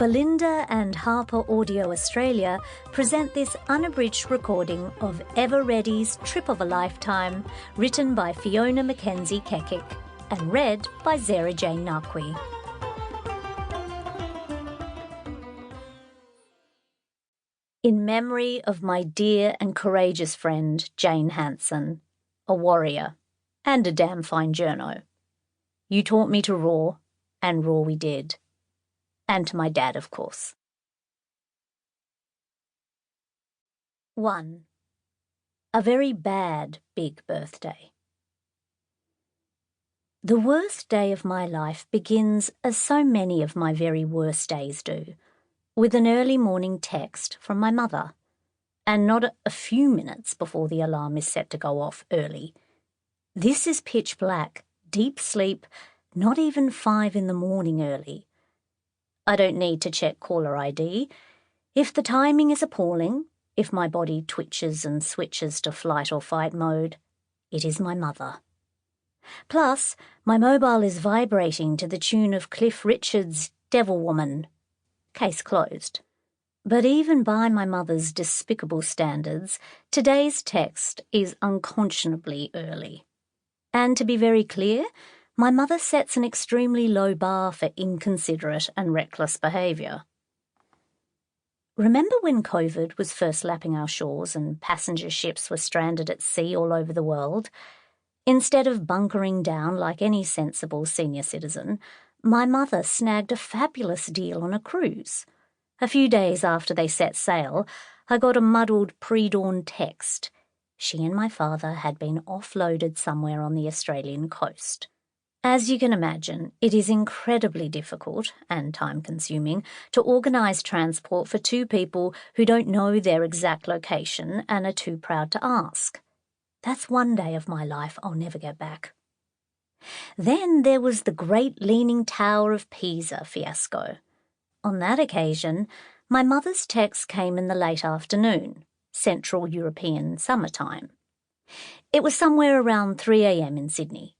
Belinda and HarperAudio Australia present this unabridged recording of Eva Reddy's Trip of a Lifetime, written by Fiona McKenzie Kekic and read by Zehra Naqvi. In memory of my dear and courageous friend Jane Hanson, a warrior and a damn fine journo. You taught me to roar, and roar we did. And to my dad, of course. 1. A very bad big birthday. The worst day of my life begins, as so many of my very worst days do, with an early morning text from my mother, and not a few minutes before the alarm is set to go off early. This is pitch black, deep sleep, not even 5 in the morning early. I don't need to check caller ID. If the timing is appalling, if my body twitches and switches to flight or fight mode, it is my mother. Plus, my mobile is vibrating to the tune of Cliff Richard's Devil Woman. Case closed. But even by my mother's despicable standards, today's text is unconscionably early. And to be very clear, my mother sets an extremely low bar for inconsiderate and reckless behaviour. Remember when COVID was first lapping our shores and passenger ships were stranded at sea all over the world? Instead of bunkering down like any sensible senior citizen, my mother snagged a fabulous deal on a cruise. A few days after they set sail, I got a muddled pre-dawn text. She and my father had been offloaded somewhere on the Australian coast. As you can imagine, it is incredibly difficult and time-consuming to organise transport for 2 people who don't know their exact location and are too proud to ask. That's one day of my life I'll never get back. Then there was the Great Leaning Tower of Pisa fiasco. On that occasion, my mother's text came in the late afternoon, Central European summertime. It was somewhere around 3 a.m. in Sydney.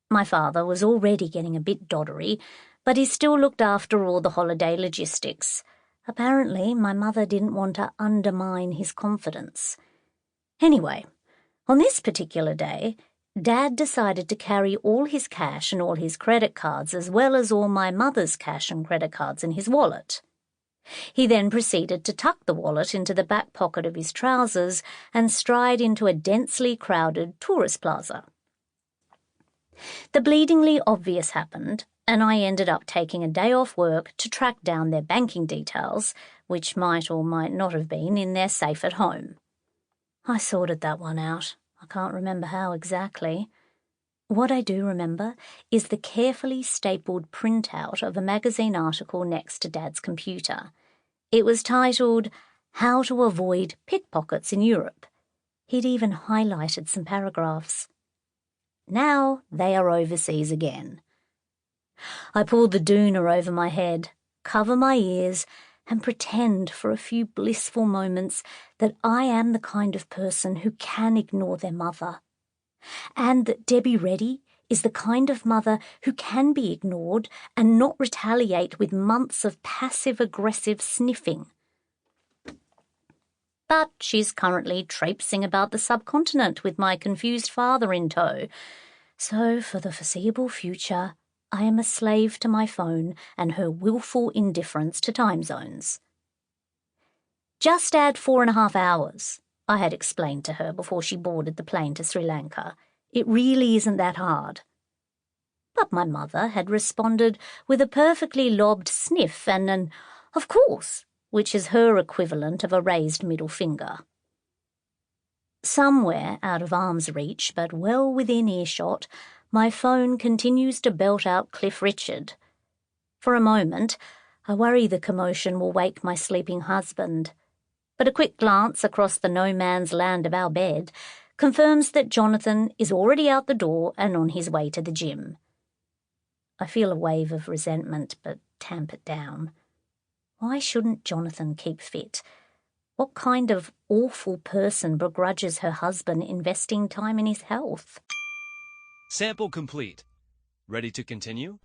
My father was already getting a bit doddery, but he still looked after all the holiday logistics. Apparently, my mother didn't want to undermine his confidence. Anyway, on this particular day, Dad decided to carry all his cash and all his credit cards, as well as all my mother's cash and credit cards in his wallet. He then proceeded to tuck the wallet into the back pocket of his trousers and stride into a densely crowded tourist plaza. The bleedingly obvious happened, and I ended up taking a day off work to track down their banking details, which might or might not have been in their safe at home. I sorted that one out. I can't remember how exactly. What I do remember is the carefully stapled printout of a magazine article next to Dad's computer. It was titled, "How to Avoid Pickpockets in Europe." He'd even highlighted some paragraphs. Now they are overseas again. I pull the doona over my head, cover my ears, and pretend for a few blissful moments that I am the kind of person who can ignore their mother, and that Debbie Reddy is the kind of mother who can be ignored and not retaliate with months of passive-aggressive sniffing. But she's currently traipsing about the subcontinent with my confused father in tow. So, for the foreseeable future, I am a slave to my phone and her willful indifference to time zones. Just add 4.5 hours, I had explained to her before she boarded the plane to Sri Lanka. It really isn't that hard. But my mother had responded with a perfectly lobbed sniff and an "of course," which is her equivalent of a raised middle finger. Somewhere out of arm's reach, but well within earshot, my phone continues to belt out Cliff Richard. For a moment, I worry the commotion will wake my sleeping husband, but a quick glance across the no-man's land of our bed confirms that Jonathan is already out the door and on his way to the gym. I feel a wave of resentment, but tamp it down. Why shouldn't Jonathan keep fit? What kind of awful person begrudges her husband investing time in his health? Sample complete. Ready to continue?